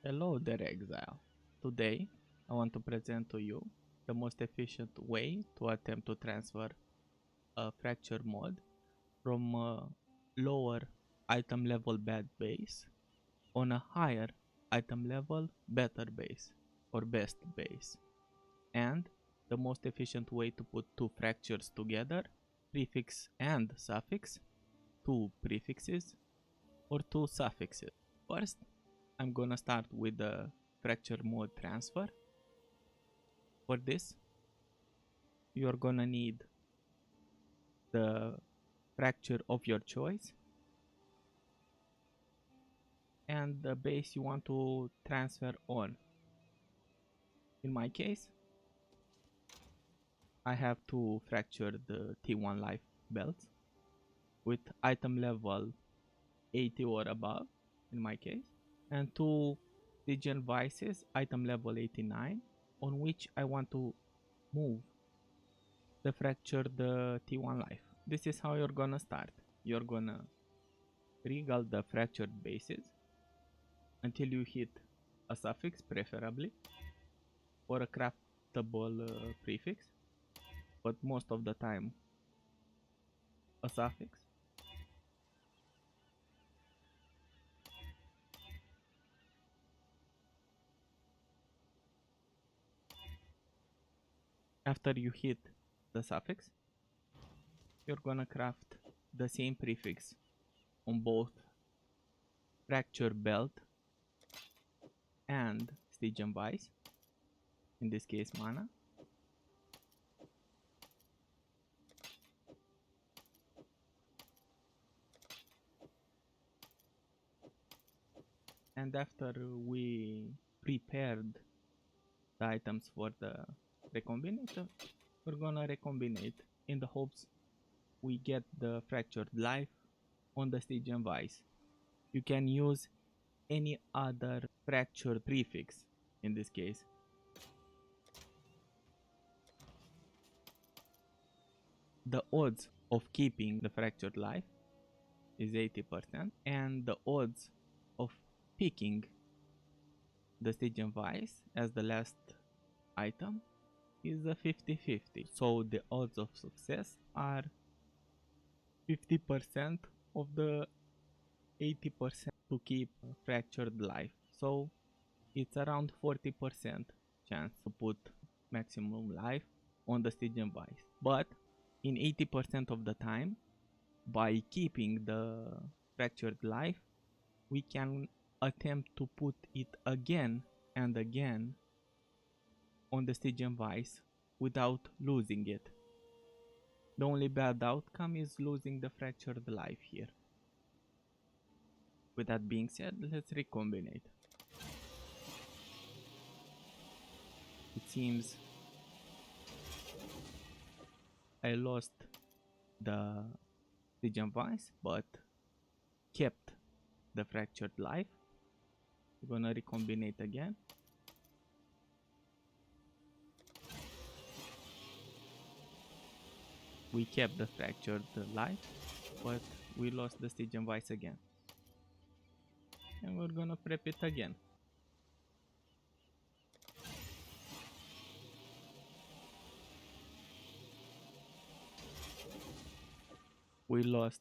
Hello there, Exile. Today, I want to present to you the most efficient way to attempt to transfer a fracture mode from a lower item level bad base on a higher item level better base or best base. And the most efficient way to put two fractures together, prefix and suffix, two prefixes or two suffixes. First, I'm gonna start with the fracture mode transfer. For this, you're gonna need the fracture of your choice and the base you want to transfer on. In my case, I have two fractured T1 life belts with item level 80 or above in my case, and two Stygian vices item level 89 on which I want to move the fractured T1 life. This is how you're gonna start. You're gonna regal the fractured bases until you hit a suffix, preferably, or a craftable prefix, but most of the time a suffix. After you hit the suffix, you're gonna craft the same prefix on both fracture belt and Stygian vice, in this case mana. And after we prepared the items for the recombinator, we're gonna recombinate in the hopes we get the fractured life on the Stygian vice. You can use any other fractured prefix in this case. The odds of keeping the fractured life is 80% and the odds of picking the Stygian vice as the last item is a 50-50. So the odds of success are 50% of the 80% to keep fractured life. So it's around 40% chance to put maximum life on the Stygian vice. But in 80% of the time, by keeping the fractured life, we can attempt to put it again and again on the Stygian vice without losing it. The only bad outcome is losing the fractured life here. With that being said, let's recombinate. It seems I lost the Stygian vice but kept the fractured life. We're gonna recombinate again. We kept the fractured life, but we lost the Stygian vice again. And we're gonna prep it again. We lost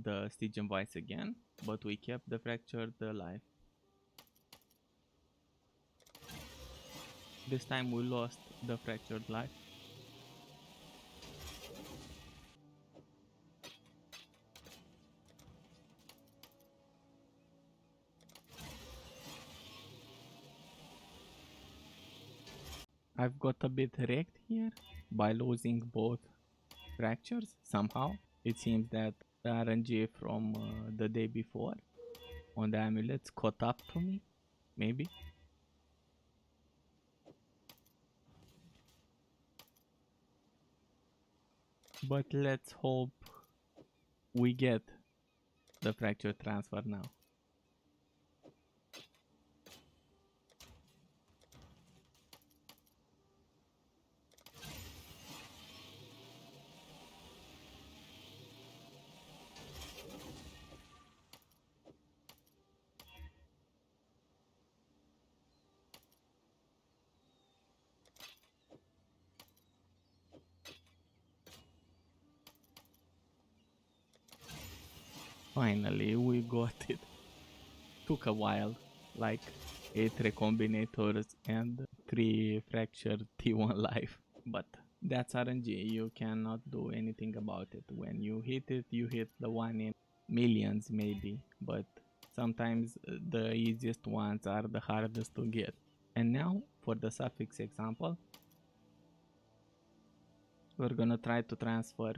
the Stygian vice again, but we kept the fractured life. This time we lost the fractured life. I've got a bit wrecked here by losing both fractures somehow. It seems that the RNG from the day before on the amulets caught up to me, maybe. But let's hope we get the fracture transfer now. Finally, we got it. Took a while, like 8 recombinators and 3 fractured T1 life. But that's RNG, you cannot do anything about it. When you hit it, you hit the one in millions maybe, but sometimes the easiest ones are the hardest to get. And now for the suffix example, we're gonna try to transfer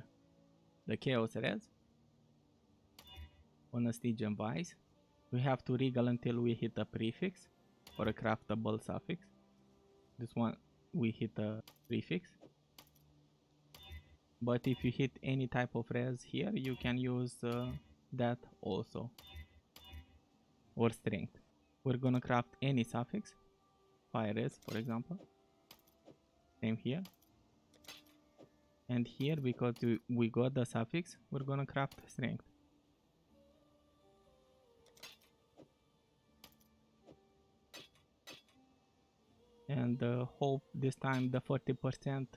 the chaos res on a Stygian vise. We have to wriggle until we hit a prefix or a craftable suffix. This one we hit a prefix. But if you hit any type of res here, you can use that also, or strength. We're gonna craft any suffix, fire res for example. Same here. And here, because we got the suffix, we're gonna craft strength. And hope this time the 40%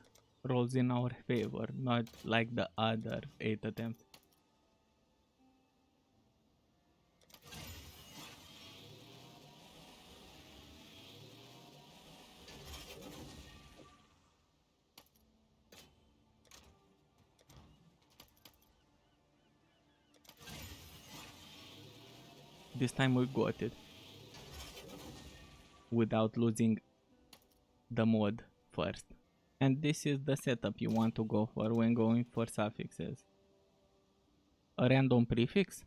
rolls in our favor, not like the other 8 attempts. This time we got it without losing the mod first. And this is the setup you want to go for when going for suffixes. A random prefix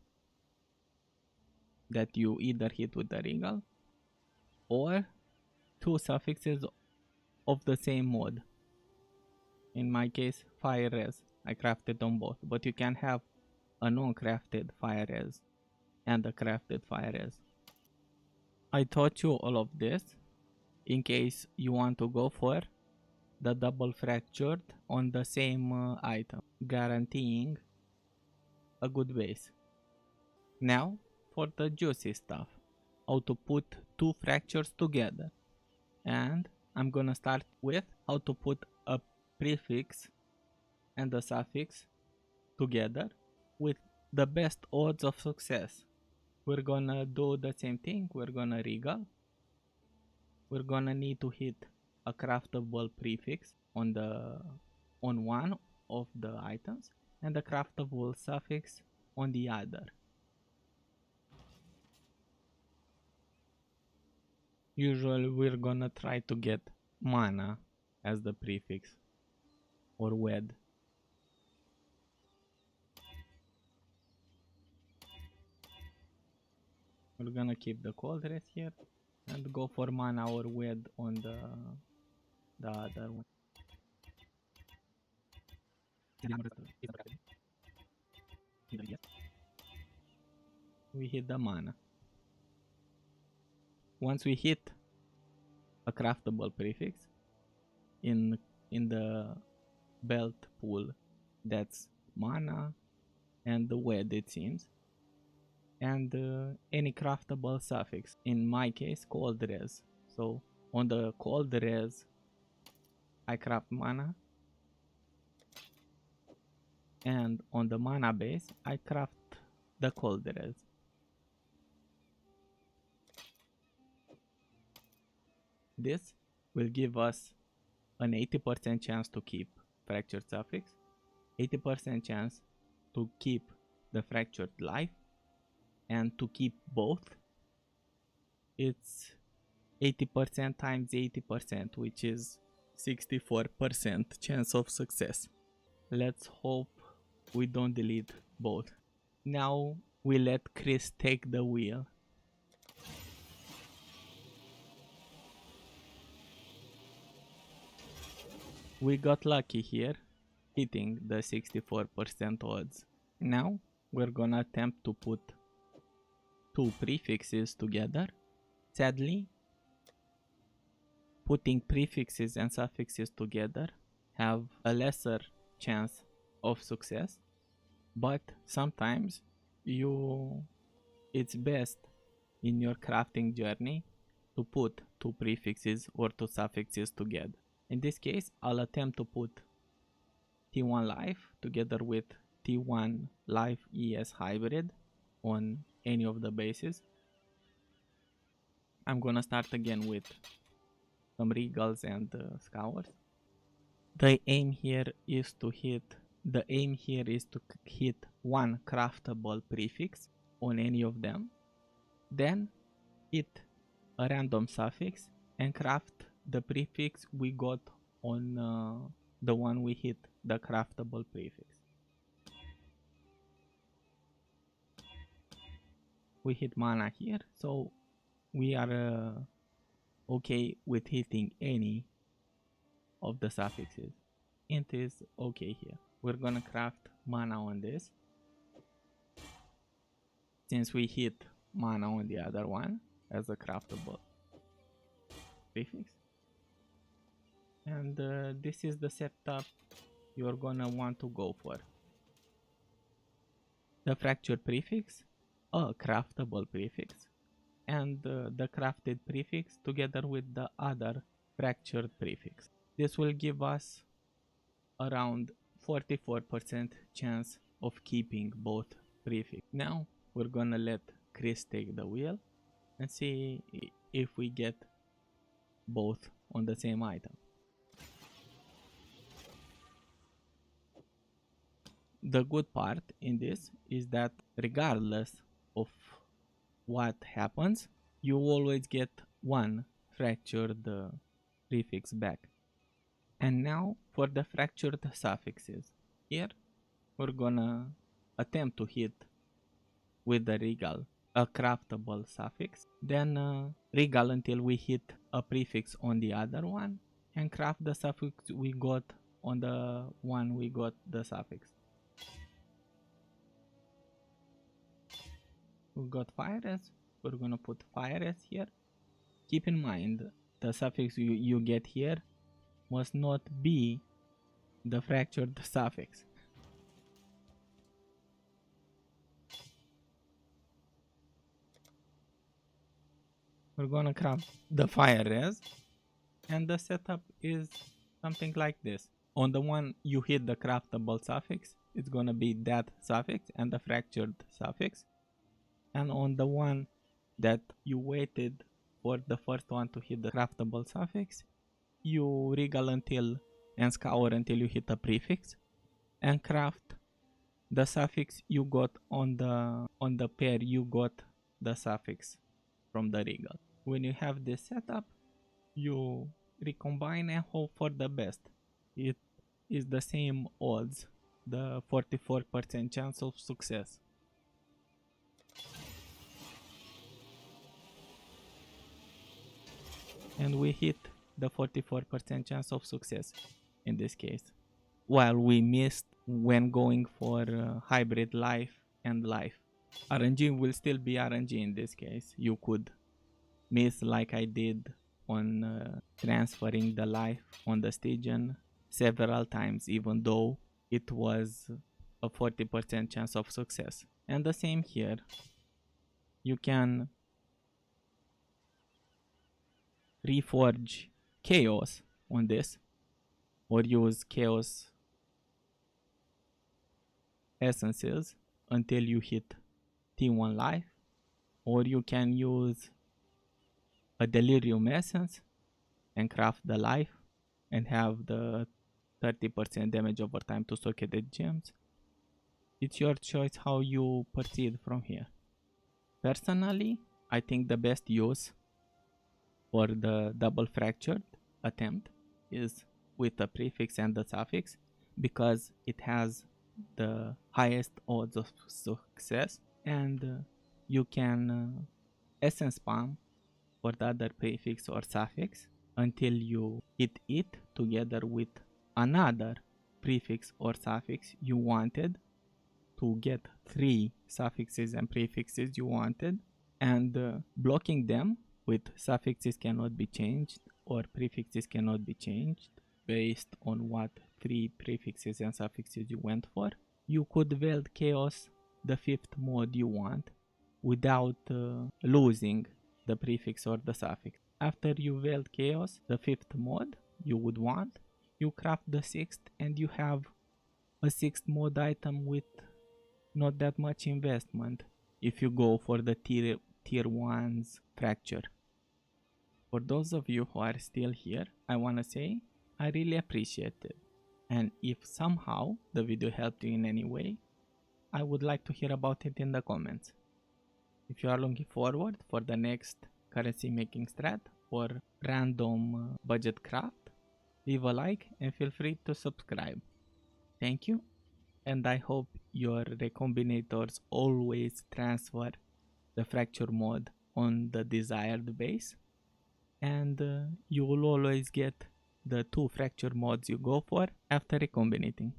that you either hit with the wriggle, or 2 suffixes of the same mod. In my case, fire res. I crafted on both, but you can have a non-crafted fire res and a crafted fire res. I taught you all of this in case you want to go for the double fractured on the same item, guaranteeing a good base. Now for the juicy stuff, how to put 2 fractures together. And I'm gonna start with how to put a prefix and a suffix together with the best odds of success. We're gonna do the same thing, we're gonna wriggle. We're gonna need to hit a craftable prefix on one of the items and a craftable suffix on the other. Usually we're gonna try to get mana as the prefix or wed. We're gonna keep the cold rest here and go for mana or wed on the other one. We hit the mana. Once we hit a craftable prefix in the belt pool, that's mana and the wed, it seems, and any craftable suffix, in my case cold res. So on the cold res I craft mana, and on the mana base I craft the cold res. This will give us an 80% chance to keep fractured suffix, 80% chance to keep the fractured life, and to keep both it's 80% times 80%, which is 64% chance of success. Let's hope we don't delete both. Now we let Chris take the wheel. We got lucky here, hitting the 64% odds. Now we're gonna attempt to put 2 prefixes together. Sadly, putting prefixes and suffixes together have a lesser chance of success, but sometimes it's best in your crafting journey to put 2 prefixes or 2 suffixes together. In this case, I'll attempt to put T1 life together with T1 life ES hybrid on any of the bases. I'm gonna start again with some regals and scours. The aim here is to hit one craftable prefix on any of them, then hit a random suffix and craft the prefix we got on the one we hit, the craftable prefix. We hit mana here, so we are okay with hitting any of the suffixes. Int is okay here. We're gonna craft mana on this, since we hit mana on the other one as a craftable prefix. And this is the setup you're gonna want to go for. The fractured prefix, a craftable prefix, and the crafted prefix together with the other fractured prefix. This will give us around 44% chance of keeping both prefixes. Now we're gonna let Chris take the wheel and see if we get both on the same item. The good part in this is that regardless of what happens, you always get one fractured prefix back. And now for the fractured suffixes. Here we're gonna attempt to hit with the regal a craftable suffix, then regal until we hit a prefix on the other one, and craft the suffix we got on the one we got the suffix. We got fires, we're gonna put fires here. Keep in mind, the suffix you get here must not be the fractured suffix. We're gonna craft the fire res, and the setup is something like this. On the one you hit the craftable suffix, it's gonna be that suffix and the fractured suffix. And on the one that you waited for the first one to hit the craftable suffix, you regal until and scour until you hit a prefix and craft the suffix you got on the pair you got the suffix from the regal. When you have this setup, you recombine and hope for the best. It is the same odds, the 44% chance of success. And we hit the 44% chance of success in this case, while we missed when going for hybrid life and life. RNG will still be RNG in this case. You could miss like I did on transferring the life on the Stygian several times, even though it was a 40% chance of success. And the same here. You can reforge chaos on this, or use chaos essences until you hit T1 life, or you can use a delirium essence and craft the life and have the 30% damage over time to socketed gems. It's your choice how you proceed from here. Personally, I think the best use for the double fractured attempt is with the prefix and the suffix, because it has the highest odds of success, and you can essence spam for the other prefix or suffix until you hit it together with another prefix or suffix you wanted to get 3 suffixes and prefixes you wanted, and blocking them with suffixes cannot be changed or prefixes cannot be changed based on what 3 prefixes and suffixes you went for. You could weld chaos the 5th mode you want without losing the prefix or the suffix. After you weld chaos the 5th mode you would want, you craft the 6th and you have a 6th mode item with not that much investment if you go for the tier 1's fracture. For those of you who are still here, I wanna say I really appreciate it. And if somehow the video helped you in any way, I would like to hear about it in the comments. If you are looking forward for the next currency making strat or random budget craft, leave a like and feel free to subscribe. Thank you, and I hope your recombinators always transfer the fracture mode on the desired base, and you will always get the 2 fracture modes you go for after recombinating.